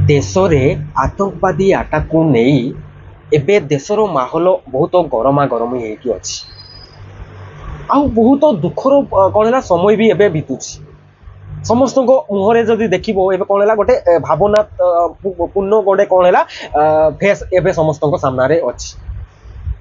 देश में आतंकवादी आटाक को नहीं एबे देशर माहौल बहुत गरमा गरम अच्छी आउ बहुत दुखर कौन है समय भी एबे बीतुची समस्त मुहरे जदि देख कौन है गोटे भावना पूर्ण गोटे कौन है फेस एबे समस्त सामने अच्छी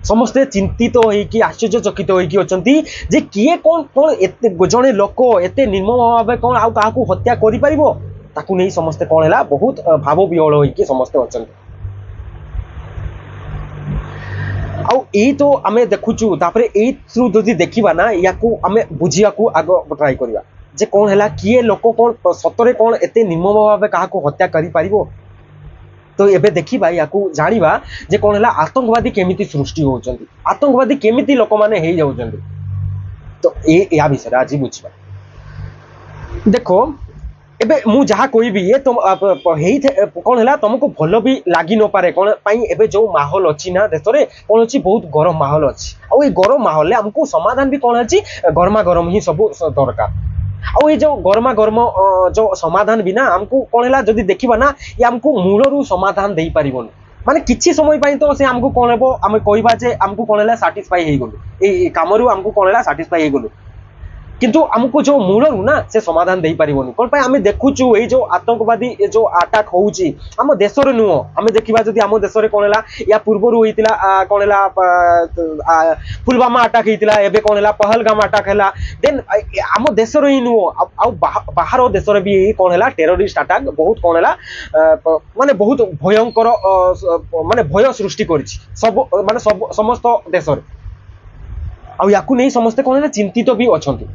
समस्ते चिंतित होइकी आश्चर्यचकित होइकी अछंती जे किए कौन कौन एते जने लोक एते निर्मम भाव कौन आउ काहाकू हत्या करि परिबो ताकू नहीं समस्ते कौन है बहुत भाव विहल होइकी समस्ते अछंती आउ एई तो आमे देखुचु तापरे एई थ्रू जदि देखिबा ना याकू आमे बुझिया को आगो ट्राई करिया जे कौन है किए लोक कौन सतरे कौन एते निर्मम भाव काहाकू हत्या करि परिबो तो एबे देखिबा याकू जानिबा जे कौन है आतंकवादी केमिति सृष्टि होउचंती आतंकवादी केमिति लोक माने हेई जाउचंती तो या विषय आज बुझिबा देखो एबे मु जहा कोई भी ये तुम हेई कौन है तुमको भलो भी लागी न पारे कौन पाई एबे जो माहौल अच्छी ना देश रे कौन अच्छी बहुत गरम माहौल अच्छी आ ये गरम माहौल हमको समाधान भी कौन अच्छी गरमा गरम ही सब दरकार आउ ये जो गरमा गरम जो समाधान बिना हमको कौन है जदि देखिबा ना ये हमको मूलरू समाधान दे पारिबोनी माने किछि समय पाई तो से हमको कौन हेबो हम कहबा जे हमको कौन है सैटिस्फाई हे गलु ए कामरू हमको कौन है सैटिस्फाई हे गलु किंतु हमको जो मूलरू ना से समाधान दे पारिबोनी कोन पाई हमें देखुचु ए जो आतंकवादी जो अटैक होउची हम देश रे नुओ हमें देखिबा जदि हम देश रे कोन हला या पूर्वरु होइतिला कोन हला पुलवामा अटैक हेतिला एबे कोन हला पहलगाम अटैक हला देन हम देश रे ही नुओ आ बाहर देश रे भी कोन हला टेररिस्ट अटैक बहुत कोन हला माने बहुत भयंकर माने भय सृष्टि करछि सब माने सब समस्त देश रे आ याकू नहीं समस्त कोन हला चिंतित भी अछंती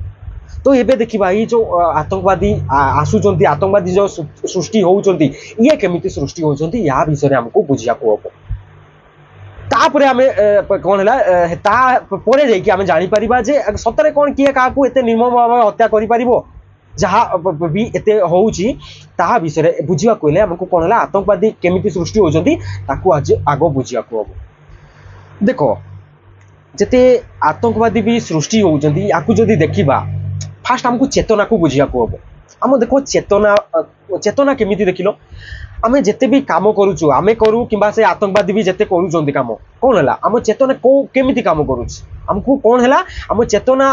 तो एबे देखिबा ये जो आतंकवादी आसुचंती आतंकवादी जो सृष्टि होउचंती ये केमिति सृष्टि होउचंती या विषय रे हमको बुझिया को हबो तापरे हमें कोन हला ता परे जाई कि हमें जानि परिबा जे सतरे कोन किए काकू एते निर्मम भाव हत्या करि परिबो जहा भी एते होउची ता विषय रे बुझिया कोइले हमको कोन हला आतंकवादी केमिति सृष्टि होउचंती ताकू आज आगो बुझिया को हबो देखो जेते आतंकवादी भी सृष्टि होउचंती याकू जदी देखिबा फास्ट हमको चेतना को बुझिया को हबो हम देखो चेतना चेतना केमिति देखिलो आमे जेते भी काम करूछु आमे करू किबा से आतंकवादी भी जेते करूचंती काम कोन हला हम चेतना को केमिति काम करूछ हमको कोन हला हम चेतना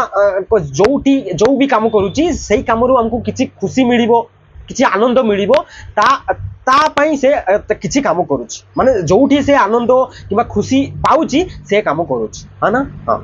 जोटी जो भी काम करूची सेही कामरू हमको किछि खुशी मिलिबो किछि आनंद मिलिबो ता पाई से किछि काम करूची माने जोठी से आनंद किबा खुशी पाउची से काम करूची हा ना हां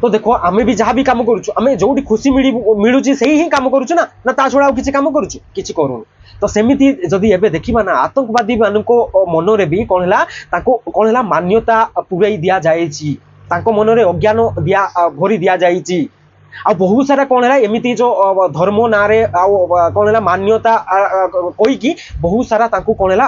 तो देखो आमे भी जहाँ भी काम करूछु आमे जोटी खुशी मिलुची सही ही काम करूछु ना ता छोड़ा किछि काम करूछु किछि करूनु तो सेमिति जदि एबे देखिबा ना आतंकवादी मानको मन रे भी कोन हला ताको कोन हला मान्यता पुराई दिया जायछि ताको मन रे अज्ञान दिया भरी दिया जायछि आ बहुत सारा कोन है एमिति जो धर्म नारे कोन है मान्यता कोई की बहुत सारा तांको कोन है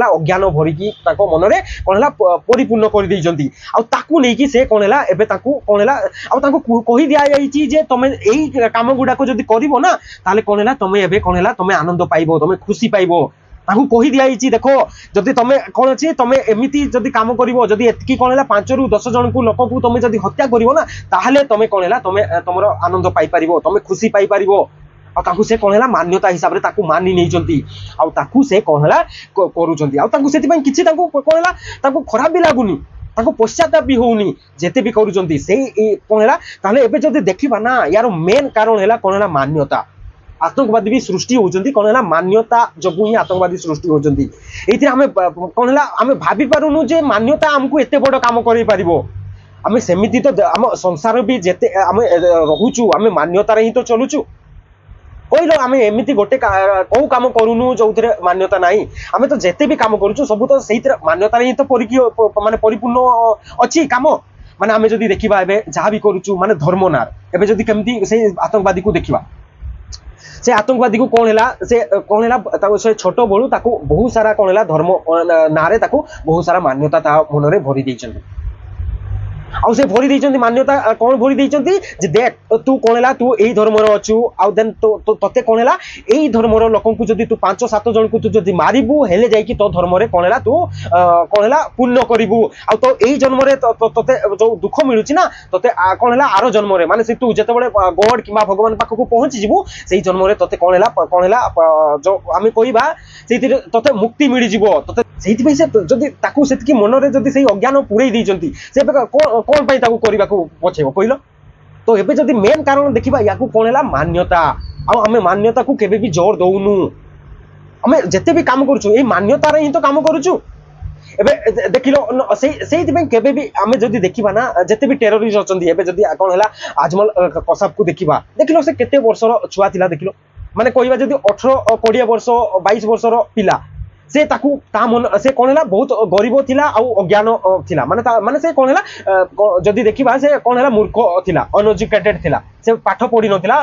अज्ञान भरी की ताको मन रे कोन है परिपूर्ण कर दै जंती आ ताकू नै की से कोन है एबे ताकू कोन है आ तांको कहि दिया जाईची जे तमे एई काम गुडा को जदी करिवो ना ताले कोन है तमे एबे कोन है तमे आनंद पाइबो तमे खुशी पाइबो ताकू कहि दिया जाईची देखो जदी तमे कोन अछि तमे एमिति जदी काम करिवो जदी एतकी कोन है 5 रु 10 जन को लोक को तमे जदी हत्या करिवो ना ताहले तमे कोन है तमे तमरो आनंद पाई परिवो तमे खुशी पाई परिवो आ ताकू से कोन है मान्यता हिसाब रे ताकू मानि नै जंती आ ताकू से कोन है करूचंती आ ताकू सेति पय किछि ताकू कोन है ताकू खराब भी लागुनी ताकू पश्चाताप भी होउनी जेते भी करूचंती से कोन है ताहले एबे जदी देखिबा ना यार मेन कारण हैला कोन है मान्यता आतंकवादी भी सृष्टि होउचंती कोन है मान्यता जबु ही आतंकवादी सृष्टि होउचंती एथि हमें कोन है हमें भाबी पारुनु जे मान्यता हमको एते बड़ काम करि परिबो हमें सेमिति तो हम संसार भी जेते हमें रहूचु हमें मान्यता रे ही तो चलुचु कोई लोग हमें एमिति गोटे को काम करूनु जोथरे मान्यता नाही हमें तो जेते भी काम करूचु सब तो सेहितर मान्यता रे ही तो माने परिपूर्ण अछि काम माने हमें जदी देखिबा एबे जहा भी करूचु माने धर्मनार एबे जदी केमति से आतंकवादी को देखिबा से आतंकवादी को कौन है से कौन है से छोट बड़ू ताको बहुत सारा कौन है धर्म नारे ताको बहुत सारा मान्यता ता मन रे भरी दैछन आउ से भरी दैछन मान्यता कौन भरी दैछन जे देख तू कौन है तू एई धर्म रो अछु आउ देन तो तते कौन है एई धर्म रो लोकन को जदी तू 5-7 जन को तू जदी मारिबू हेले जाई कि तो धर्म रे कौन है तू कौन है पुण्य करिबू आउ तो एई जन्म रे तते जो दुख मिलुची ना तते कौन है आरो जन्म रे माने से तू जते बळे गॉड किबा भगवान पाख को पहुंची जिबू सेई जन्म रे तते कौन है जो आमे कहिबा ସେଇଥିରେ ତତେ ମୁକ୍ତି ମିଳିଯିବ ତତେ ସେଇଥିପାଇଁ ସେ ଯଦି ତାକୁ ସେତିକି ମନରେ ଯଦି ସେଇ ଅଜ୍ଞାନ ପୁରେଇ ଦେଇଛନ୍ତି ସେ ଏବେ କଣ ପାଇଁ ତାକୁ କରିବାକୁ ପଛେଇବ କହିଲ। ତ ଏବେ ଯଦି ମେନ୍ କାରଣ ଦେଖିବା ୟାକୁ କଣ ହେଲା ମାନ୍ୟତା। ଆଉ ଆମେ ମାନ୍ୟତାକୁ କେବେ ବି ଜୋର ଦଉନୁ। ଆମେ ଯେତେ ବି କାମ କରୁଛୁ ଏଇ ମାନ୍ୟତାରେ ହିଁ ତ କାମ କରୁଛୁ। ଏବେ ଦେଖିଲ ସେଇଥିପାଇଁ କେବେ ବି ଆମେ ଯଦି ଦେଖିବା ନା ଯେତେ ବି ଟେରୋରିଷ୍ଟ ଅଛନ୍ତି ଏବେ ଯଦି କଣ ହେଲା ଆଜମଲ କସାବକୁ ଦେଖିଲ ସେ କେତେ ବର୍ଷର ଛୁଆ ଥିଲା ଦେଖିଲ ମାନେ କହିବା ଯଦି 18-20 ବର୍ଷ 22 ବର୍ଷର ପିଲା ସେ ତାକୁ ତା ମନ ସେ କଣ ହେଲା ବହୁତ ଗରିବ ଥିଲା ଆଉ ଅଜ୍ଞାନ ଥିଲା ମାନେ ସେ କଣ ହେଲା ଯଦି ଦେଖିବା ସେ କଣ ହେଲା ମୂର୍ଖ ଥିଲା ଅନଏଜୁକେଟେଡ ଥିଲା ସେ ପାଠ ପଢି ନଥିଲା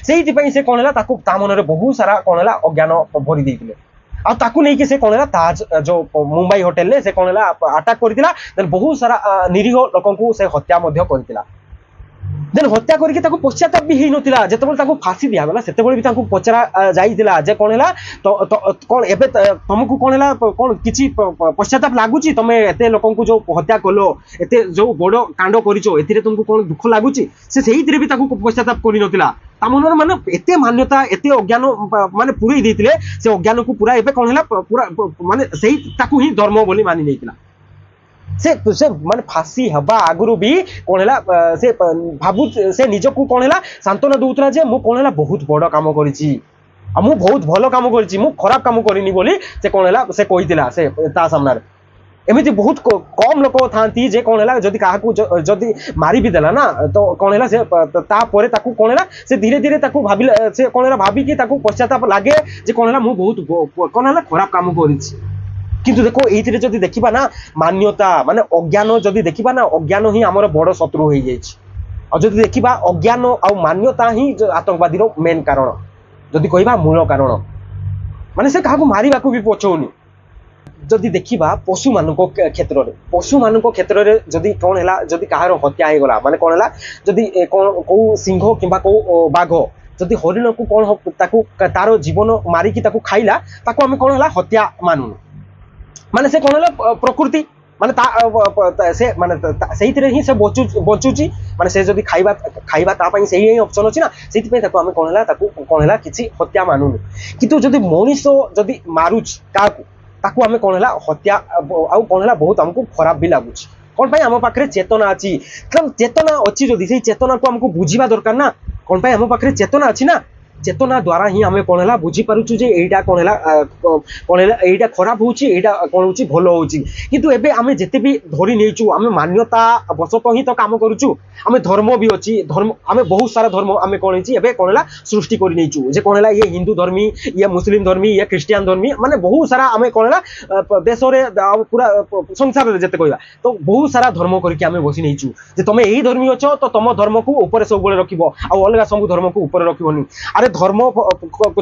ସେଇଥିପାଇଁ ସେ କଣ ହେଲା ତାକୁ ତା ମନରେ ବହୁତ ସାରା କଣ ହେଲା ଅଜ୍ଞାନ ଭରି ଦେଇଥିଲେ ଆଉ ତାକୁ ନେଇକି ସେ କଣ ହେଲା ତାଜ ଯୋଉ ମୁମ୍ବାଇ ହୋଟେଲରେ ସେ କଣ ହେଲା ଆଟାକ କରିଥିଲା ଦେନ୍ ବହୁତ ସାରା ନିରୀହ ଲୋକଙ୍କୁ ସେ ହତ୍ୟା ମଧ୍ୟ କରିଥିଲା। ଦେନ୍ ହତ୍ୟା କରିକି ତାକୁ ପଶ୍ଚାତାପ ବି ହେଇନଥିଲା ଯେତେବେଳେ ତାକୁ ଫାଶୀ ଦିଆଗଲା ସେତେବେଳେ ବି ତାଙ୍କୁ ପଚରା ଯାଇଥିଲା ଯେ କଣ ହେଲା କଣ ଏବେ ତମକୁ କଣ ହେଲା କଣ କିଛି ପଶ୍ଚାତାପ ଲାଗୁଛି ତମେ ଏତେ ଲୋକଙ୍କୁ ଯୋଉ ହତ୍ୟା କଲ ଏତେ ଯୋଉ ବଡ କାଣ୍ଡ କରିଛ ଏଥିରେ ତମକୁ କଣ ଦୁଃଖ ଲାଗୁଛି ସେ ସେଇଥିରେ ବି ତାକୁ ପଶ୍ଚାତାପ କରିନଥିଲା। ତା ମନରେ ମାନେ ଏତେ ମାନ୍ୟତା ଏତେ ଅଜ୍ଞାନ ମାନେ ପୁରେଇ ଦେଇଥିଲେ ସେ ଅଜ୍ଞାନକୁ ପୁରା ଏବେ କଣ ହେଲା ପୁରା ମାନେ ସେଇ ତାକୁ ହିଁ ଧର୍ମ ବୋଲି ମାନି ନେଇଥିଲା। ସେ ମାନେ ଫାଶୀ ହେବା ଆଗରୁ ବି କଣ ହେଲା ସେ ଭାବୁ ସେ ନିଜକୁ କଣ ହେଲା ସାନ୍ତ୍ୱନା ଦଉଥିଲା ଯେ ମୁଁ କଣ ହେଲା ବହୁତ ବଡ କାମ କରିଛି ଆଉ ମୁଁ ବହୁତ ଭଲ କାମ କରିଛି ମୁଁ ଖରାପ କାମ କରିନି ବୋଲି ସେ କଣ ହେଲା ସେ କହିଥିଲା ସେ ତା ସାମ୍ନାରେ। ଏମିତି ବହୁତ କମ ଲୋକ ଥାନ୍ତି ଯେ କଣ ହେଲା ଯଦି କାହାକୁ ଯଦି ମାରି ବି ଦେଲା ନା ତ କଣ ହେଲା ସେ ତାପରେ ତାକୁ କଣ ହେଲା ସେ ଧୀରେ ଧୀରେ ତାକୁ ଭାବିଲା ସେ କଣ ହେଲା ଭାବିକି ତାକୁ ପଶ୍ଚାତାପ ଲାଗେ ଯେ କଣ ହେଲା ମୁଁ ବହୁତ କଣ ହେଲା ଖରାପ କାମ କରିଛି। କିନ୍ତୁ ଦେଖ ଏଇଥିରେ ଯଦି ଦେଖିବା ନା ମାନ୍ୟତା ମାନେ ଅଜ୍ଞାନ ଯଦି ଦେଖିବା ନା ଅଜ୍ଞାନ ହିଁ ଆମର ବଡ ଶତ୍ରୁ ହେଇଯାଇଛି। ଆଉ ଯଦି ଦେଖିବା ଅଜ୍ଞାନ ଆଉ ମାନ୍ୟତା ହିଁ ଆତଙ୍କବାଦୀର ମେନ୍ କାରଣ ଯଦି କହିବା ମୂଳ କାରଣ ମାନେ ସେ କାହାକୁ ମାରିବାକୁ ବି ପଛଉନି। ଯଦି ଦେଖିବା ପଶୁମାନଙ୍କ କ୍ଷେତ୍ରରେ ଯଦି କଣ ହେଲା ଯଦି କାହାର ହତ୍ୟା ହେଇଗଲା ମାନେ କଣ ହେଲା ଯଦି କଣ କୋଉ ସିଂହ କିମ୍ବା କୋଉ ବାଘ ଯଦି ହରିଣକୁ କଣ ତାକୁ ତାର ଜୀବନ ମାରିକି ତାକୁ ଖାଇଲା ତାକୁ ଆମେ କଣ ହେଲା ହତ୍ୟା ମାନୁନୁ ମାନେ ସେ କଣ ହେଲା ପ୍ରକୃତି ମାନେ ସେ ମାନେ ସେଇଥିରେ ହିଁ ସେ ବଞ୍ଚୁଛି ମାନେ ସେ ଯଦି ଖାଇବା ତା ପାଇଁ ସେଇ ହିଁ ଅପସନ ଅଛି ନା ସେଇଥିପାଇଁ ତାକୁ ଆମେ କଣ ହେଲା ତାକୁ କଣ ହେଲା କିଛି ହତ୍ୟା ମାନୁନୁ। କିନ୍ତୁ ଯଦି ମଣିଷ ଯଦି ମାରୁଛି କାହାକୁ ତାକୁ ଆମେ କଣ ହେଲା ହତ୍ୟା ଆଉ କଣ ହେଲା ବହୁତ ଆମକୁ ଖରାପ ବି ଲାଗୁଛି। କଣ ପାଇଁ ଆମ ପାଖରେ ଚେତନା ଅଛି କାରଣ ଚେତନା ଅଛି ଯଦି ସେଇ ଚେତନାକୁ ଆମକୁ ବୁଝିବା ଦରକାର ନା କଣ ପାଇଁ ଆମ ପାଖରେ ଚେତନା ଅଛି ନା ଚେତନା ଦ୍ୱାରା ହିଁ ଆମେ କଣ ହେଲା ବୁଝିପାରୁଛୁ ଯେ ଏଇଟା କଣ ହେଲା ଏଇଟା ଖରାପ ହଉଛି ଏଇଟା କଣ ହଉଛି ଭଲ ହଉଛି। କିନ୍ତୁ ଏବେ ଆମେ ଯେତେ ବି ଧରି ନେଇଛୁ ଆମେ ମାନ୍ୟତା ବଶତଃ ହିଁ ତ କାମ କରୁଛୁ। ଆମେ ଧର୍ମ ବି ଅଛି ଧର୍ମ ଆମେ ବହୁତ ସାରା ଧର୍ମ ଆମେ କଣ ହେଇଛି ଏବେ କଣ ହେଲା ସୃଷ୍ଟି କରି ନେଇଛୁ ଯେ କଣ ହେଲା ଇଏ ହିନ୍ଦୁ ଧର୍ମୀ ଇଏ ମୁସଲିମ ଧର୍ମୀ ଇଏ ଖ୍ରୀଷ୍ଟିଆନ ଧର୍ମୀ ମାନେ ବହୁତ ସାରା ଆମେ କଣ ହେଲା ଦେଶରେ ପୁରା ସଂସାରରେ ଯେତେ କହିବା ତ ବହୁତ ସାରା ଧର୍ମ କରିକି ଆମେ ବସି ନେଇଛୁ ଯେ ତମେ ଏଇ ଧର୍ମୀ ଅଛ ତ ତମ ଧର୍ମକୁ ଉପରେ ସବୁବେଳେ ରଖିବ ଆଉ ଅଲଗା ସବୁ ଧର୍ମକୁ ଉପରେ ରଖିବନି। ଆରେ ଧର୍ମ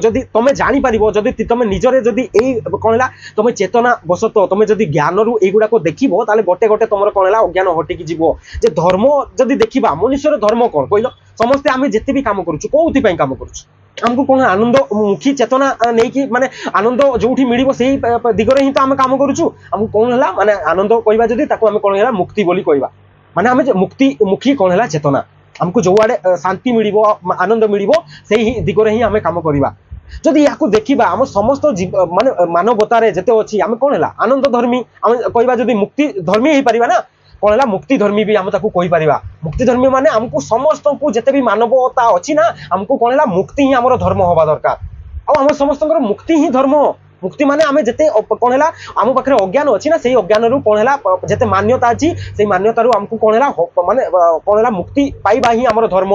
ଯଦି ତମେ ଜାଣିପାରିବ ଯଦି ତମେ ନିଜରେ ଯଦି ଏଇ କଣ ହେଲା ତମେ ଚେତନା ବଶତଃ ତମେ ଯଦି ଜ୍ଞାନରୁ এইগুড়াক ଦେଖିବ ତାହେଲେ ଗୋଟେ ଗୋଟେ ତମର କଣ ହେଲା ଅଜ୍ଞାନ ହଟିକି ଯିବ ଯେ ଧର୍ମ ଯଦି ଦେଖିବା ମନୁଷ୍ୟର ଧର୍ମ କଣ କହିଲ ସମସ୍ତେ ଆମେ ଯେତେ ବି କାମ କରୁଛୁ କୋଉଥିପାଇଁ କାମ କରୁଛୁ ଆମକୁ କଣ ଆନନ୍ଦ ମୁଖୀ ଚେତନା ନେଇକି ମାନେ ଆନନ୍ଦ ଯୋଉଠି ମିଳିବ ସେଇ ଦିଗରେ ହିଁ ତ ଆମେ କାମ କରୁଛୁ। ଆମକୁ କଣ ହେଲା ମାନେ ଆନନ୍ଦ କହିବା ଯଦି ତାକୁ ଆମେ କଣ ହେଲା ମୁକ୍ତି ବୋଲି କହିବା ମାନେ ଆମେ ମୁକ୍ତି ମୁଖୀ କଣ ହେଲା ଚେତନା ଆମକୁ ଯୋଉଆଡେ ଶାନ୍ତି ମିଳିବ ଆନନ୍ଦ ମିଳିବ ସେଇ ଦିଗରେ ହିଁ ଆମେ କାମ କରିବା। ଯଦି ୟାକୁ ଦେଖିବା ଆମ ସମସ୍ତ ମାନେ ମାନବତାରେ ଯେତେ ଅଛି ଆମେ କଣ ହେଲା ଆନନ୍ଦ ଧର୍ମୀ ଆମେ କହିବା ଯଦି ମୁକ୍ତି ଧର୍ମୀ ହେଇପାରିବା ନା କଣ ହେଲା ମୁକ୍ତି ଧର୍ମୀ ବି ଆମେ ତାକୁ କହିପାରିବା। ମୁକ୍ତି ଧର୍ମୀ ମାନେ ଆମକୁ ସମସ୍ତଙ୍କୁ ଯେତେ ବି ମାନବତା ଅଛି ନା ଆମକୁ କଣ ହେଲା ମୁକ୍ତି ହିଁ ଆମର ଧର୍ମ ହବା ଦରକାର ଆଉ ଆମ ସମସ୍ତଙ୍କର ମୁକ୍ତି ହିଁ ଧର୍ମ। ମୁକ୍ତି ମାନେ ଆମେ ଯେତେ କଣ ହେଲା ଆମ ପାଖରେ ଅଜ୍ଞାନ ଅଛି ନା ସେଇ ଅଜ୍ଞାନରୁ କଣ ହେଲା ଯେତେ ମାନ୍ୟତା ଅଛି ସେଇ ମାନ୍ୟତାରୁ ଆମକୁ କଣ ହେଲା ମାନେ କଣ ହେଲା ମୁକ୍ତି ପାଇବା ହିଁ ଆମର ଧର୍ମ।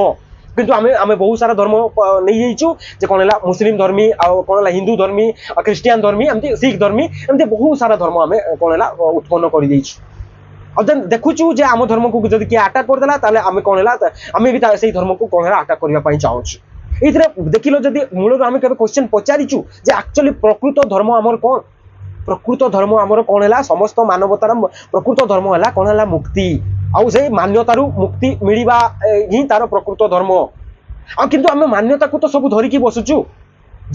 କିନ୍ତୁ ଆମେ ବହୁତ ସାରା ଧର୍ମ ନେଇଯାଇଛୁ ଯେ କଣ ହେଲା ମୁସଲିମ ଧର୍ମୀ ଆଉ କଣ ହେଲା ହିନ୍ଦୁ ଧର୍ମୀ ଖ୍ରୀଷ୍ଟିଆନ ଧର୍ମୀ ଏମିତି ଶିଖ ଧର୍ମୀ ଏମିତି ବହୁତ ସାରା ଧର୍ମ ଆମେ କଣ ହେଲା ଉତ୍ପନ୍ନ କରିଦେଇଛୁ। ଆଉ ଦେନ୍ ଦେଖୁଛୁ ଯେ ଆମ ଧର୍ମକୁ ଯଦି କିଏ ଆଟାକ କରିଦେଲା ତାହେଲେ ଆମେ କଣ ହେଲା ଆମେ ବି ସେଇ ଧର୍ମକୁ କଣ ହେଲା ଆଟାକ କରିବା ପାଇଁ ଚାହୁଁଛୁ। ଏଇଥିରେ ଦେଖିଲ ଯଦି ମୂଳରୁ ଆମେ କେବେ କ୍ୱେଶ୍ଚନ ପଚାରିଛୁ ଯେ ଆକ୍ଚୁଆଲି ପ୍ରକୃତ ଧର୍ମ ଆମର କଣ ପ୍ରକୃତ ଧର୍ମ ଆମର କଣ ହେଲା ସମସ୍ତ ମାନବତାର ପ୍ରକୃତ ଧର୍ମ ହେଲା କଣ ହେଲା ମୁକ୍ତି ଆଉ ସେଇ ମାନ୍ୟତାରୁ ମୁକ୍ତି ମିଳିବା ହିଁ ତାର ପ୍ରକୃତ ଧର୍ମ। ଆଉ କିନ୍ତୁ ଆମେ ମାନ୍ୟତାକୁ ତ ସବୁ ଧରିକି ବସୁଛୁ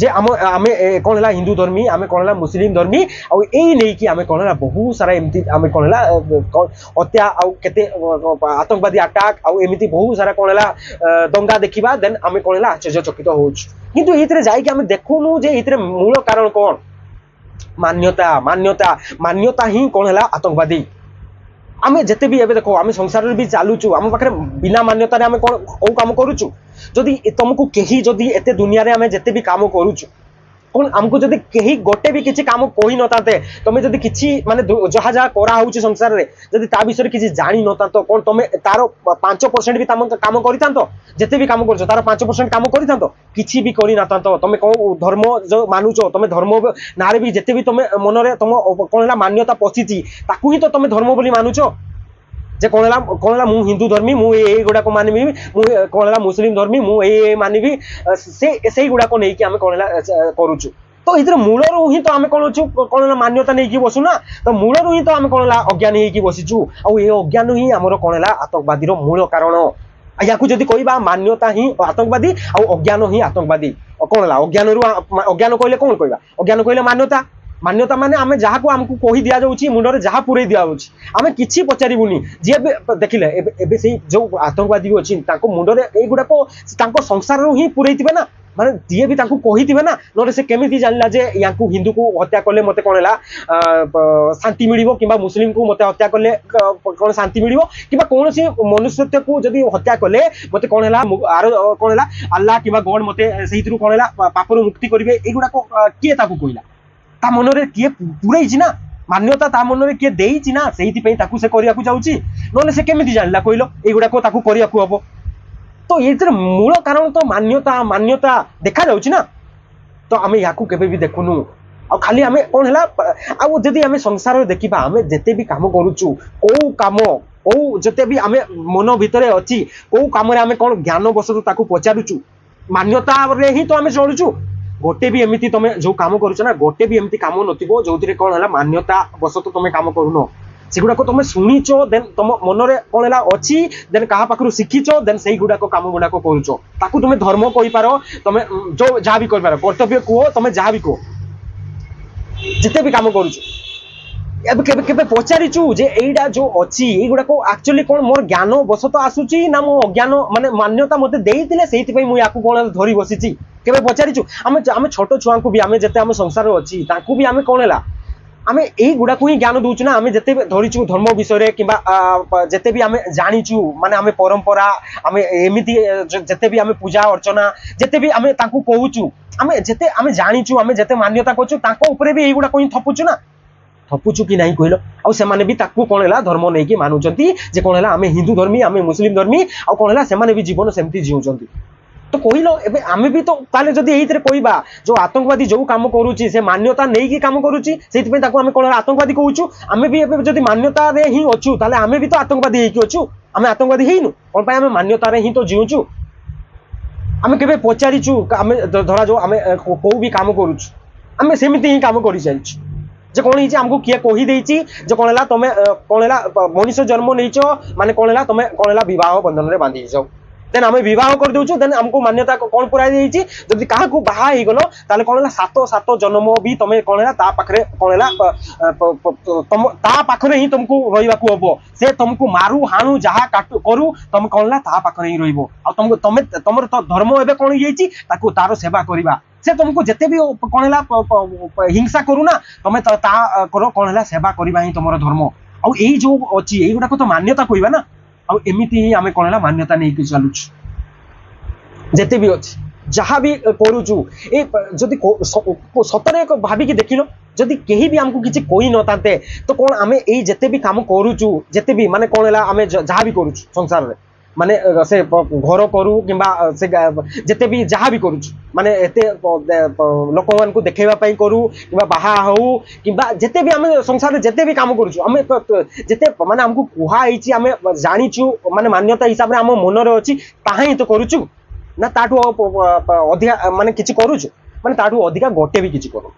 ଯେ ଆମେ କଣ ହେଲା ହିନ୍ଦୁ ଧର୍ମୀ ଆମେ କଣ ହେଲା ମୁସଲିମ ଧର୍ମୀ ଆଉ ଏଇ ନେଇକି ଆମେ କଣ ହେଲା ବହୁତ ସାରା ଏମିତି ଆମେ କଣ ହେଲା ହତ୍ୟା ଆଉ କେତେ ଆତଙ୍କବାଦୀ ଆଟାକ ଆଉ ଏମିତି ବହୁତ ସାରା କଣ ହେଲା ଦଙ୍ଗା ଦେଖିବା ଦେନ୍ ଆମେ କଣ ହେଲା ଆଶ୍ଚର୍ଯ୍ୟଚକିତ ହଉଛୁ। କିନ୍ତୁ ଏଇଥିରେ ଯାଇକି ଆମେ ଦେଖୁନୁ ଯେ ଏଇଥିରେ ମୂଳ କାରଣ କଣ मान्यता मान्यता मान्यता ही कौन है आतंकवादी। आम जिते भी एवं देखो आम संसार भी चलुचु आम पाखे बिना मान्यतार आम कौन कौ कम करुचु जदि तुमको कहीं जदि एत दुनिया आम जिते भी कम करुचु कौन आमको जदि कहीं गोटे भी किसी काम कही नताते तुम जदि किसी माने जहाँ जहाँ करा होउची संसार रे जदि ता विषय किसी जानी नतातो कौन तुम तार 5% भी काम करितांतो जेते भी काम करछो तार 5% काम करितांतो किछि भी करि नतांतो तुम कौन धर्म जो मानुचो तुम धर्म नारे भी जेते भी तुम मन रे तुम कौन है मान्यता पशिची ताकू ही तो तुम धर्म बोली मानुचो जे कौन है मु हिंदू धर्मी मु गुड़ा को मानवी मु कौन है मुस्लिम धर्मी मु मानवी से गुड़ा को नहीं कि आम कौन करुचु तो इधर मूल ही तो आम कौन कौन मान्यता नहीं बसु ना तो मूल ही तो आम कौन अज्ञान हो बसीचु आउ ये अज्ञान ही आमर कौन है आतंकवादी मूल कारण या जदि कहवा मान्यता ही आतंकवादी आउ अज्ञान ही आतंकवादी कौन है अज्ञान अज्ञान कहले कौन कहवा अज्ञान कहले मान्यता मान्यता माने आमे जहाँ को आमको कही दिया जाउची मुंडरे जहाँ पुरे दिया जाउची आमे किछि पचारिबुनी जे देखिले एबे से जो आतंकवादी भी अछि ताको मुंडरे ए गुडा को ताको संसार रो ही पुरैतिबे ना माने दिए भी ताको कहितिबे ना नरे से केमिति जानला जे याकू हिंदू को हत्या करले मते कोनला शांति मिलिबो किबा मुस्लिम को मते हत्या करले कोन शांति मिलिबो किबा कोनसी मनुष्यत्व को जदि हत्या करले मते कोनला आरो कोनला अल्लाह किबा गॉड मते सेहितरु कोनला पापरु मुक्ति करिवे ए गुडा को किए ताको कहिला ता मनरे किए पुरैछि ना मान्यता ता मनरे किए देइछि ना सेहिति पई ताकू से करिया को जाउछि नले से केमिति जानला कहिलो ए गुडा को ताकू करिया को हबो तो ये मूल कारण तो मान्यता मान्यता देखा जाउछि ना तो आमे याकू केबे भी देखुनु आ खाली आमे कोन हला आ जदी आमे संसार रे देखिबा आमे जते भी काम करूछु को काम ओ जते भी आमे मन भितरे अछि को काम रे आमे कोन ज्ञान बसतु ताकू पचारुछु मान्यता रे ही तो आमे चलुछु गोटे भी एमती तुम जो काम करुच ना गोटे भी एमती काम नथिबो जोथिरे कोन हला मान्यता बसत तुम काम करूनो सेगुडा को तुम शुणीचो देन तुम मन रे कोन हला अछि देन कहा पाखरु शिखिचो देन सेही गुडा को काम गुडा को करूचो ताकू तुम धर्म कहि पारो तुम जो जहा भी कर पारो कर्तव्य को तुम जहा भी को जिते भी काम करूचो एबे केबे केबे पचारिचु जे एइडा जो अछि ए गुडा को एक्चुअली कोन मोर ज्ञान बसत आसुची ना मो अज्ञान माने मान्यता मते देइतिले सेहिति पई मु याकू कोन धरि बसिची केबे पचारिचु आमे छोट छुआ को भी आमे जते आमे संसार अछि ताकू भी आमे कोन हला आमे एई गुडा को ही ज्ञान दोछु ना आमे जते धरिचु धर्म विषय रे किबा जते भी आमे जानिचु माने आमे परंपरा आमे एमिति जते भी आमे पूजा अर्चना जते भी आमे ताकू कहूचु आमे जते आमे जानिचु आमे जते मान्यता करछु ताको ऊपर भी एई गुडा को ही थपुचु ना थपुचु कि नहीं कहलो आ से माने भी ताकू कोन हला धर्म नै कि मानुचंती जे कोन हला आमे हिंदू धर्मी आमे मुस्लिम धर्मी आ कोन हला से माने भी जीवन सेमति जीउचंती तो कहलो एबे आमे भी तो ताले जदी एइतरे कहबा जो आतंकवादी जो काम करूची से मान्यता नै कि काम करूची सेति पे ताको आमे कोन आतंकवादी कहूचु आमे भी एबे जदी मान्यता रे ही अछु ताले आमे भी तो आतंकवादी हेकि अछु आमे आतंकवादी हेइनु कोन पाए आमे मान्यता रे ही तो जीउचु आमे केबे पचारिचु आमे धरा जो आमे को भी काम करूचु आमे सेमिति ही काम करि जाइछु जे कोन हिची हमको किए कहि देइची जे कोन हला तमे कोन हला मनुष्य जन्म नैचो माने कोन हला तमे कोन हला विवाह बंधन रे बांधी जाओ देन आमे विवाह कर देउछु देन हमको मान्यता कोन पुराई देइची जदी काहा को बाहा हे गलो ताले कोन हला सात जन्म भी तमे कोन हला ता पाखरे कोन हला तम ता पाखरे ही तुमको रहिबा को हबो से तुमको मारू हाणु जहा काटू करू तुम कोन हला ता पाखरे ही रहिबो आ तुमको तमे तमर तो धर्म एबे कोन हेइची ताको तारो सेवा करिबा से तुमको जते भी कोन हला हिंसा करू ना तमे ता करो कोन हला सेवा करिबा ही तमर धर्म आ एई जो अछि एई गुडा को तो मान्यता कहबा ना आ एमिति ही आमे कोन हला मान्यता नै कि चलुछु जेते भी अछि जहाँ भी करूचु ए जदि सतरे भाबी कि देखिलो जदि केही भी हमको किछि कोई नताते तो कोन आमे एई जेते भी काम करूचु जेते भी माने कोन हला आमे जहाँ भी करूचु संसार रे माने से घर करू किंबा से जेते भी जहाँ भी करूचु माने एते लोक मान को देखेबा पई करू किंबा बाहा हो किंबा जेते भी आमे संसार रे जेते भी काम करूचु आमे जेते माने हमको कुहा आइची आमे जानिचु माने मान्यता हिसाब रे हम मन रे अछि ताहा ही तो करूचु ना ताठू अधिका माने किछि करूचु माने ताठू अधिका गोटे भी किछि करू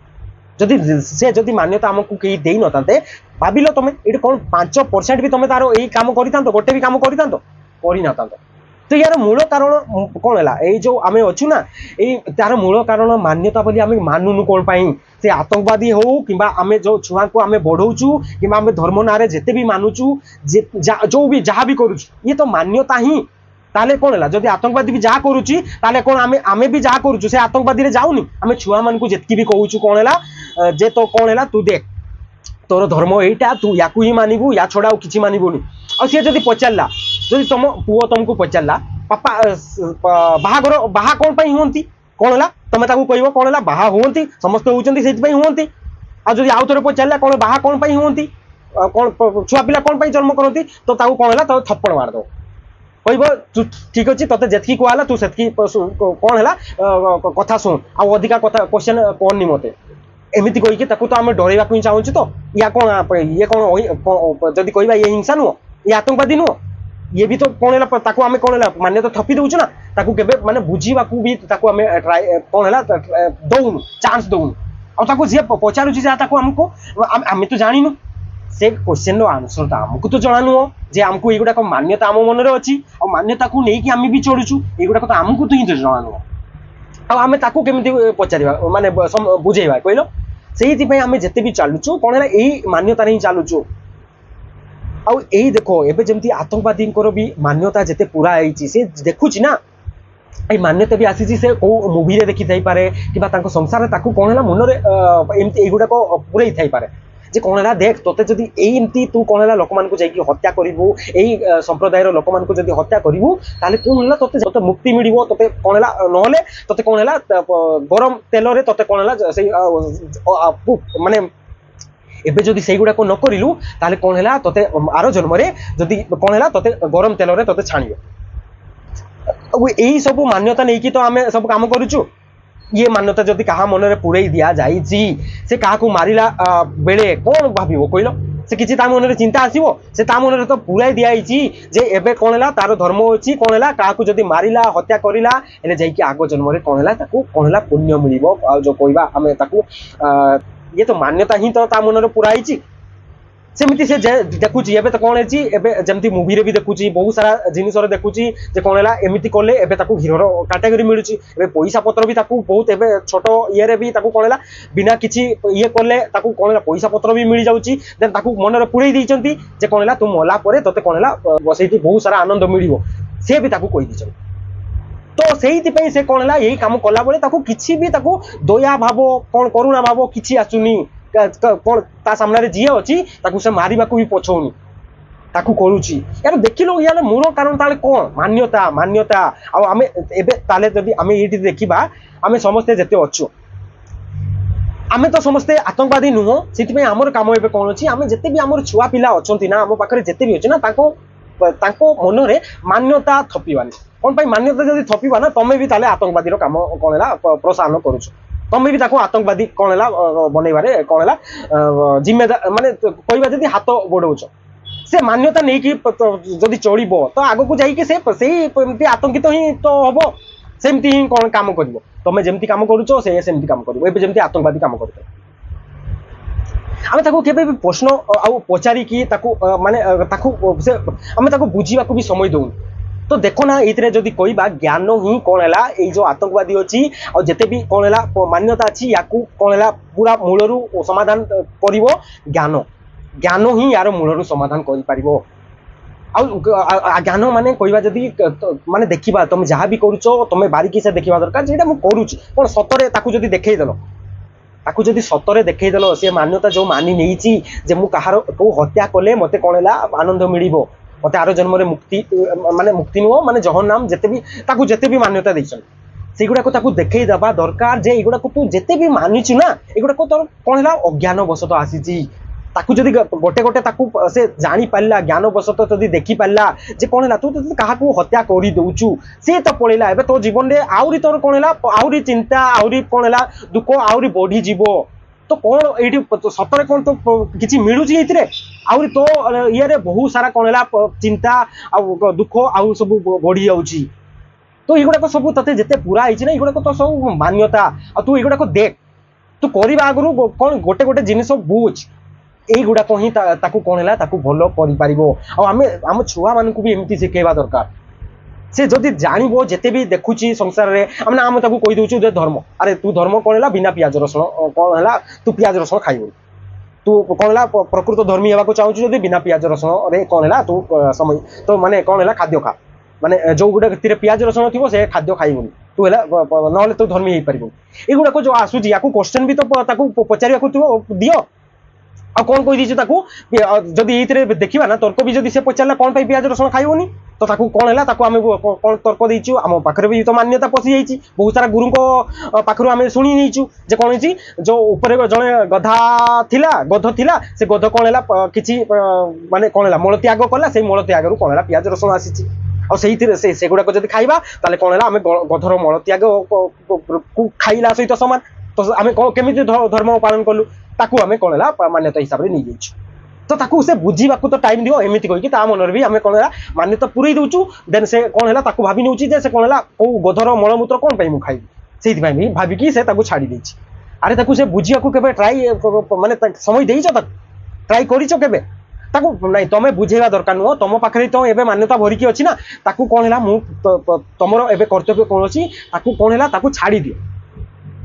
जदि से जदि मान्यता हमको केही देई नताते भाबिलो तमे एठी कोन 5% भी तमे तारो एही काम करितांतो गोटे भी काम करितांतो करि नतांतो तो यार मूल कारण कोन हला ए जो आमे अछु ना ए तार मूल कारण मान्यता बोली आमे मानुनु कोन पई से आतंकवादी हो किबा आमे जो छुआ को आमे बढ़ौचु किबा आमे धर्म नारे जेते भी मानुचु जो भी जहा भी करूचु ये तो मान्यता ही ताले कोन हला जदि आतंकवादी भी जहा करूची ताले कोन आमे भी जहा करूचु से आतंकवादी रे जाउनी आमे छुआ मान को जेतकी भी कहूचु कोन हला जे तो कौन है तू देख तोर धर्म यहीटा तू या ही मानबू या छड़ा आ कि मानबुनि आ सी जब पचारा जदि तुम पुओ तुमको पचारा पापा बाहागर बाहा कौन हूँ कौन है तुम कह कौन है बाहा हूँ समस्त होती से हूँ आज आउ थे पचारा कौन बाहा कौन हूँ कौन छुआ पिला कौन जन्म करती तो कौन है तो थप्पड़ मारद कह ठीक अच्छे ते जी कहला तू से कौन है कथा शुण अधिका कथा क्वेश्चन कहनी मत एमती कहीकि तो आम डरवा ही चाहूँ तो या कौन ये कौन जदि कह ये हिंसा नुह ये आतंकवादी नुह ये भी तो कौन है आम कौन है मान्य तो थपी दौचु ना केवे माने बुझीवा भी आम ट्राए कौन है दौनु चांस दौनु आउ जी पचारूँ आमको आम तो जानू से क्वेश्चन आंसर तो आमको तो जना नुह जे आमको युवाक मान्यता आम मन अच्छी और मान्यता को लेकिन आम भी चलुचु युवाक तो आमको तो ही जना नुह आम केमी पचार माने बुझेवा कहल से आम जिते भी चलुचु कौन है यही मान्यता ही चलुचु आउ यही देखो एबे जमती आतंकवादी भी मान्यता जिते पूरा है से देखुची ना ये मान्यता भी आसी से कौ मुवी रे देखी थाईपारे कि संसार कौन है मन एमती युवाक पूरे थाई पारे जे कौन है देख तोते जदि एमती तू कौन है लोक मान जाकि हत्या करू यही संप्रदाय लोक मान हत्या करू ताले कौन है तोते मुक्ति मिल तोते कौन है नहले तोते कौन है गरम तेल रे तोते कौन है माने एबे जदि से गुड़ाक न करू ताले कौन है तोते आर जन्म जदि कौन है तोते गरम तेल रे तोते छाणिबे यही सब मान्यता नहीं कि तो आम सब काम करूचु ये मान्यता जदि कहा मन में पूरे दिया जाए से क्या मारिला बेले कौन भाव कहल से किसी मन में चिंता आसो से मन में तो पूरा दिखाई जे एबे कौन है तार धर्म अच्छी कौन है क्या जदि मारिला हत्या करला जाकि आग जन्म कौन है कौन है पुण्य मिल जो कहवा आम ये तो मान्यता ही तो मन में पूरा सेमती से देखुची एबे तो कौन है जमती मूवी रे भी देखुची बहुत सारा जिनिस देखुची जे कौन है एमती कले एबे ताकू हीरोर कैटेगरी मिलुची एबे पैसा पत्र भी ताकू बहुत एबे छोट ये रे भी ताकू कौन है बिना किछि ये कले ताकू कौन है पैसा पत्र भी मिल जाउची देन ताकू मन रे पुरई दैचंती जे कौन है तू मला परे तते कौन है बसैती बहुत सारा आनंद मिलिवो से भी ताकू कहि दैचंती तो से से कौन है यही काम कला बेले ताकू किछि भी ताकू दया भाव कौन करुणा भाव किछि आसुनी कौन ता सामने जी अच्छी से मारिबा को भी पछौनी ताकू करूची यार देखिलो यार मूल कारण ताले कौन मान्यता मान्यता आम एबे ताले जदि आम ये देखा आम समस्ते जिते अच्छु आम तो समस्ते आतंकवादी नुह से आमर कम ए कौन अच्छी आम जिते भी आम छुआ पिला अच्छा ना आम पाखे जिते भी अच्छे ना मन में मान्यता थपिबानी कौन मान्यता जब थपिबा ना तुम्हें भी ताले आतंकवादी कम कौन है प्रोत्साहन करुच तुम्हें भी आतंकवादी कौन है बनइबारे कौन है जिम्मेदार माने कहवा जब हाथ बढ़ाऊच से मान्यता नहीं कि जदि चल तो आग को जाकि आतंकित ही तो हम सेमती ही कौन काम कर तुम्हें जमती काम करुच से सेमती काम कर जमती आतंकवादी काम कर आम केवे भी प्रश्न आउ पचारिकी माने आम बुझा भी समय दौन तो देखो ना ये जदि कहवा ज्ञान ही कौन है ये जो आतंकवादी अच्छी और जिते भी कौन है मान्यता अच्छी या कौन है पूरा मूलरू समाधान कर ज्ञान ज्ञान ही यार मूलरू समाधान कर ज्ञान माने कहवा जदि माने देखा तुम जहाँ भी करुच तुम बारीकी से देखा दरकार जेटा मुझे करुच्ची कौन सतरे जदि देखल ताकू जदि सतरे देखल से मान्यता जो मानि नहीं जे मु कहार को हत्या कले मते कौन है आनंद मिल मत आर जन्म मुक्ति माने मुक्ति नुह माने जहन नाम जिते भी मान्यता देछन से गुड़ाक देखई दबा दरकार जे एगुड़ाक तू जिते भी मानिचु ना एगुड़ाक तोर कौन है अज्ञान वशत आसी जदि गोटे गोटे से जानी पारा ज्ञान वशत जदि देखी पारा जे कौन है तू क्या हत्या कर दौचु सी तो पड़ेगा एवं तो जीवन में आहरी तोर कौन है आहरी चिंता आहरी कौन है दुख आहरी बढ़ी तो कौन ये सतरे कौन तो किसी मिलूँ ये आहरी तो ये बहुत सारा कौन है चिंता आ दुख आउ सब बढ़ी जाऊँगी तो युवाक सब ते जिते पूरा है युवाक तो सब मान्यता आ तू युवाक देख तू करवा आगु कौन गोटे गोटे जिन बुझ युवाक ही कौन है भल कर आम छुआ मान भी एमती शिखेवा दरकार से जदि जानव जिते भी देखुची संसार में आम आम कही दौचु धर्म अरे तू धर्म कौन है बिना पियाज रसुण कौन है तू पियाज रसुण खाइबू तू कौन है प्रकृत धर्मी होगा चाहूँ जब बिना पियाज रसुण रे कौन है तू समय तो माने कौन है खाद्य खा माने जो गोटे पियाज रसुण थी से खाद्य खाइबुनी तू है ना तो धर्मी हो पार एगुड़ाक जो आसूची या क्वेश्चन भी तो पचार दियो आ कौन कही दीजिए ताकू जदि ये देखा ना तर्क भी जब से पचारा कौन प्याज रसुण खाइबनी तो ताकू कौन है आम कौन तर्क देचु आम पाखे भी तो मान्यता पशि जाइए बहुत सारा गुरु पाखु आम शुणी नहीं जे कौन जो ऊपर जड़े गधा थिला गध थिला से गध कौन है कि माने कौन है मल त्याग कला से मल त्याग कौन है प्याज रसुण आसी सेगुड़ाक जब खाइबा ताले कौन है आम गधर मल त्याग को खाइला सहित सामान तो आम केमी धर्म पालन कलु ताकू आम कौन है मान्यता हिसाब से नहीं जाइए तो ताकू से बुझा तो टाइम दियो एमती कहीकि मन भी आम कौन है मान्यता पूरे दूचु देन से कौन है भाभी नौ से कौन है कौ गधर मलमूत्र कौन मुझे खाइबी से भाविकी से छाड़ी देछि अरे ताकू से बुझा के ट्राई माने समय देइछ ट्राई करिछ केबे ताकू नहीं तुम बुझेगा दरकार नुह तुम पाखे तो ये मान्यता भरिकी अच्छी ना ताकू कौन है तुम एवं कर्तव्य कौन अच्छी ताकू कौन है छाड़ी दियो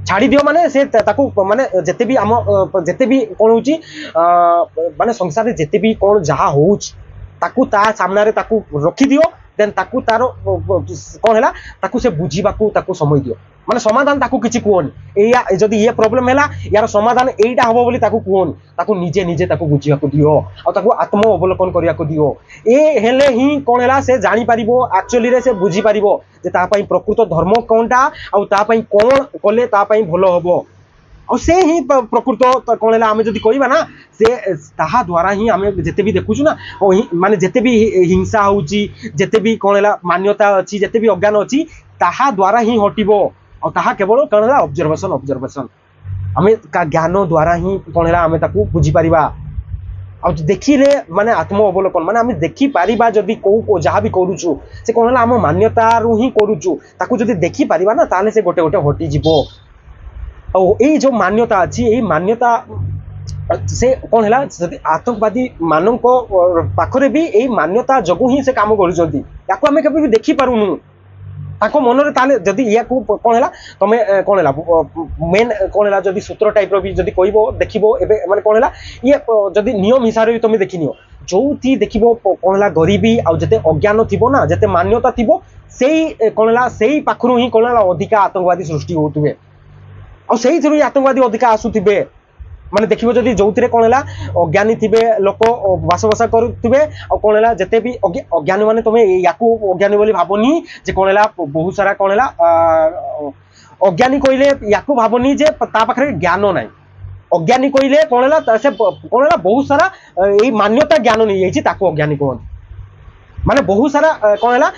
छाड़ी दियो माने से ताकू माने जेते भी आम जेते भी कौन होची माने संसार रे जेते भी कौन जहाँ होउछ ताकू ता सामना रे ताकू रखी दियो देन ताकू तारो कौन है ताकू से बुझीबाकू ताकू समय दियो माने समाधान ताकू किछि कुहनी एया जदि ये प्रॉब्लम हैला यार समाधान एटा हबो बोली ताकू कुहनी ताकू निजे निजे ताकू बुझीबाकू दियो आ ताकू आत्म अवलोकन करियाकू दियो ए हेले ही कौन है से जानि पारिबो एक्चुअली रे से बुझी पारिबो जे ता पई प्रकृत धर्म कोनटा आ ता पई कोन कले ता पई भलो हबो और से ही प्रकृत कौन है आम जब कहवा ना से ताहा द्वारा ही आम जिते भी देखुचु ना माने जिते भी हिंसा होची जिते भी कौन है मान्यता अच्छी जिते भी अज्ञान अच्छी ताहा द्वारा ही हटिबो और ताहा केवल कौन है ऑब्जर्वेशन ऑब्जर्वेशन आम ज्ञान द्वारा ही कौन है आम ताकू बुझी पारिबा और देखिले माने आत्म अवलोकन माने आम देखी पारिबा जदि को जहाँ भी करूचु से कौन है आम मान्यता रु ही करूचु ताकू जदि देखी पारिबा ना ताले से गोटे गोटे हटि जिवो और ये जो मान्यता अच्छी ये मान्यता से कौन है आतंकवादी मान पाखरे भी यही मान्यता जगू ही से काम करें भी देखी पारूनु मन में जदि या कौन है तुम कौन है मेन कौन है जदि सूत्र टाइप भी जदि कह देखो माने कौन है ये जदि नियम हिसाब से तुम देखनी जो थी देख कौन है गरीबी आते अज्ञान थी ना जिते मान्यता थी से कौन है से ही पाखु ही कौन है अधिका आतंकवादी सृष्टि होते और से ही आतंकवादी अधिका आसुवे माने देखिबो जदि जोउतिरे कोन हला अज्ञानी थिबे लोक बासबासा करुथिबे आ कोन हला जते भी अज्ञानी माने तमे याकू अज्ञानी बोली भाबनी जे कोन हला बहुत सारा कोन हला अज्ञानी कइले याकू भाबनी जे ता पाखरे ज्ञान नाही अज्ञानी कइले कोन हला से कोन हला बहुत सारा ए मान्यता ज्ञान नै जाईछि ताकू अज्ञानी कहन माने बहुत सारा कोन हला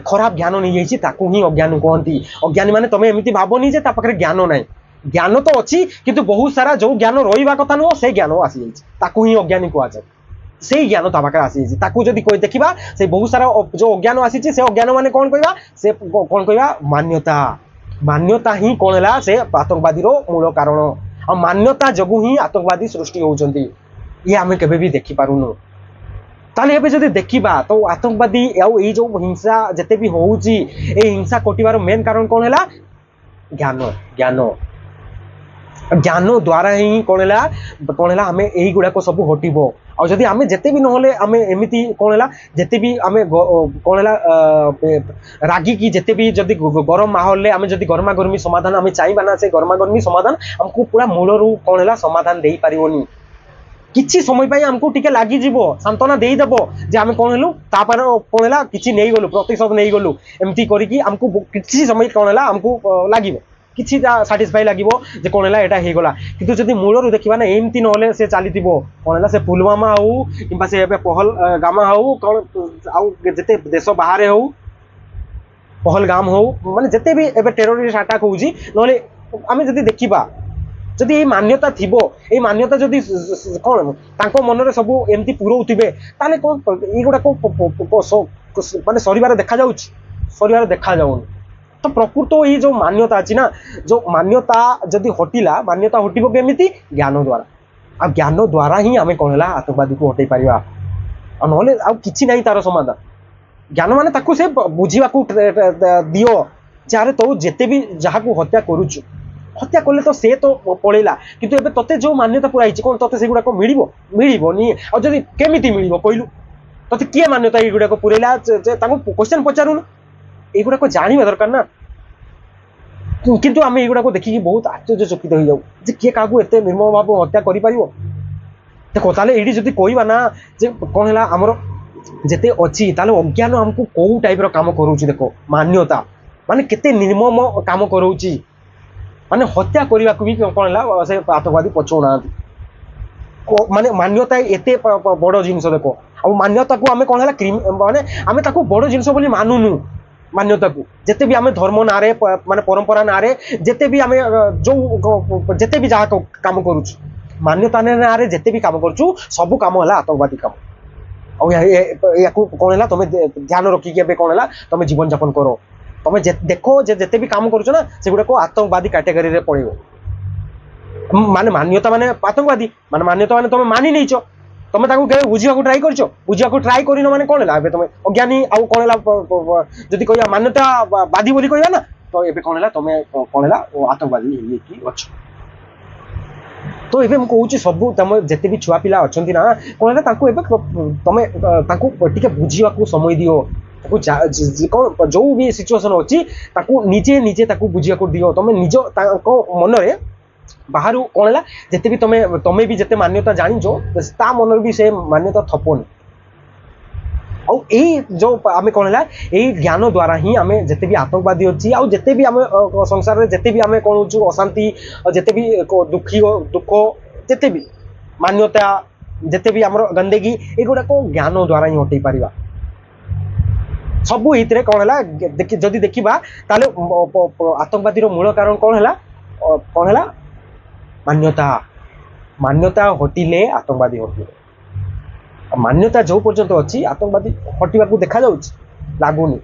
खराब ज्ञान नै जाईछि ताकू ही अज्ञानी कहंती अज्ञानी माने तमे एमिति भाबनी जे ता पाखरे ज्ञान नाही ज्ञान तो अच्छी किंतु बहुत सारा जो ज्ञान रहा कथा नुह से ज्ञान आसी जाए ही अज्ञानी कहुए से ज्ञान ता पाखे आसी जदि कोई देखा से बहुत सारा जो अज्ञान आसी से अज्ञान मान कौन कहवा से कौन कहवा मान्यता मान्यता ही कौन है से आतंकवादी मूल कारण आ मान्यता जगू ही आतंकवादी सृष्टि होती ये आम के भी देखिपारूनु ताले एबे जदि देखिबा तो आतंकवादी ये जो हिंसा जिते भी होउची ए हिंसा कटिबार मेन कारण कौन है ज्ञान ज्ञान ज्ञान द्वारा ही कौन है आम यही गुड़ाक सब हटो और जदि आम जिते भी नहले आम एमती कौन है जिते भी आम कौन है रागी की जिते भी जदि गरम माहौल आम जदि गर्मा गर्मी समाधान आम चाहिए ना से गर्मा गर्मी समाधान आमको पूरा मूलरू कौन है समाधान दे पारिबनी किछि समय पाई आमको टिके लागी जिवो सांत्वना देई देबो जे आमे कोन हेलु तापर कोन हला किछि नै गलु प्रतिशत नै गलु एमती करिकि आमको किछि समय कोन हला आमको लागिवो किछि सैटिस्फाई लागिवो जे कोन हला एटा हे गला किंतु जदि मूलरू देखिबा ना एमती नहले से चालितिबो कोन हला से पुलवामा हो किबा से एबे पहल गामा हो कोन आउ जते देश बाहर हो पहलगाम हो माने जते भी एबे टेररिस्ट अटैक होउजी नहले आमे जदि देखिबा जदि ये मान्यता थिबो ए मान्यता जदि कौन तांको मन रे सब एमती पुरौथिबे ताले कौन एगुडा को माने शरीर देखा जाउछ शरीर देखा जाउन तो प्रकृत ये जो मान्यता अछि ना जो मान्यता जदि हटिला मान्यता हटिबो केमिति ज्ञान द्वारा आ ज्ञान द्वारा ही आमे कोन हला आतंकवादी को हटै परिबा आ नहले आ किछि नै तार समाधान ज्ञान माने ताकू से बुझिबा को दियो जारे तो जेते भी जहा को हत्या करूछु हत्या कले तो से तो पड़ेला किंतु एबे तते जो मान्यता पूरा हिची कोन तते सेगुडा को मिलिबोनी आ जदि केमिति मिलिबो कहलु तते के मान्यता एगुडा को पुरेला जे ताको क्वेश्चन पचारुन एगुडा को जानिबा दरकार ना किंतु आम युवा देखिकी बहुत आश्चर्यचकित हो जाऊ जे किए क्या एत निर्मम भाव हत्या कर देखो ताले ये जब कहवा ना जे कौन है आमर जिते अच्छी अज्ञान आमको कौ टाइप काम करोच देखो मान्यता माने केते निर्मम काम करोच माने हत्या करने को भी कौन है से आतंकवादी पछौना माने मान्यता एते बड़ जिनस देखो आ मान्यता को आम कौन है माने आम बड़ जिनस मानुनु मान्यता को जिते भी आम धर्म ना माने परंपरा ना जिते भी आम जो जिते भी जहाँ काम करुच मान्यता ना जिते भी काम करुचु सब काम है आतंकवादी काम या कौन है तुम ध्यान रखिकी कौन है तुम जीवन जापन करो तुम देखो जिते भी काम करुच ना से गुड़ा को आतंकवादी कैटेगरी पड़ो माने मान्यता माने आतंकवादी माने मान्यता माने तुम मानि नहीं तुम बुझा ट्राए कर बुझा ट्राए कर माने कौन है तुम अज्ञानी आउ कौन है जदि कह मान्यतावादी बोली कहवा ना तो ये कौन है तुम कौन है आतंकवादी अच्छ तो ये मुझे सब तुम जिते भी छुआ पिला अच्छा ना कौन है तुम टे बुझा समय दियो कौन जो भी सिचुएसन अच्छी निजे निजे बुझा दियो तुम निज मन में बाहर कौन है जिते भी तुम्हें भी जिते मान्यता जानीच ता मन भी से मान्यता थपन जो आम कौन है यही ज्ञान द्वारा ही आम जिते भी आतंकवादी अच्छी आउ जिते भी आम संसार में जिते भी आम कौन हो अशांति जिते भी दुखी दुख जिते भी मान्यता जिते भी आम गंदगी युवा ज्ञान द्वारा ही हटई पार सबू ये कौन है जदि देखा ताले आतंकवादी मूल कारण कौन है मान्यता मान्यता हटिले आतंकवादी हटिले मान्यता जो पर्यंत अच्छी आतंकवादी हटिबा देखा लगुनि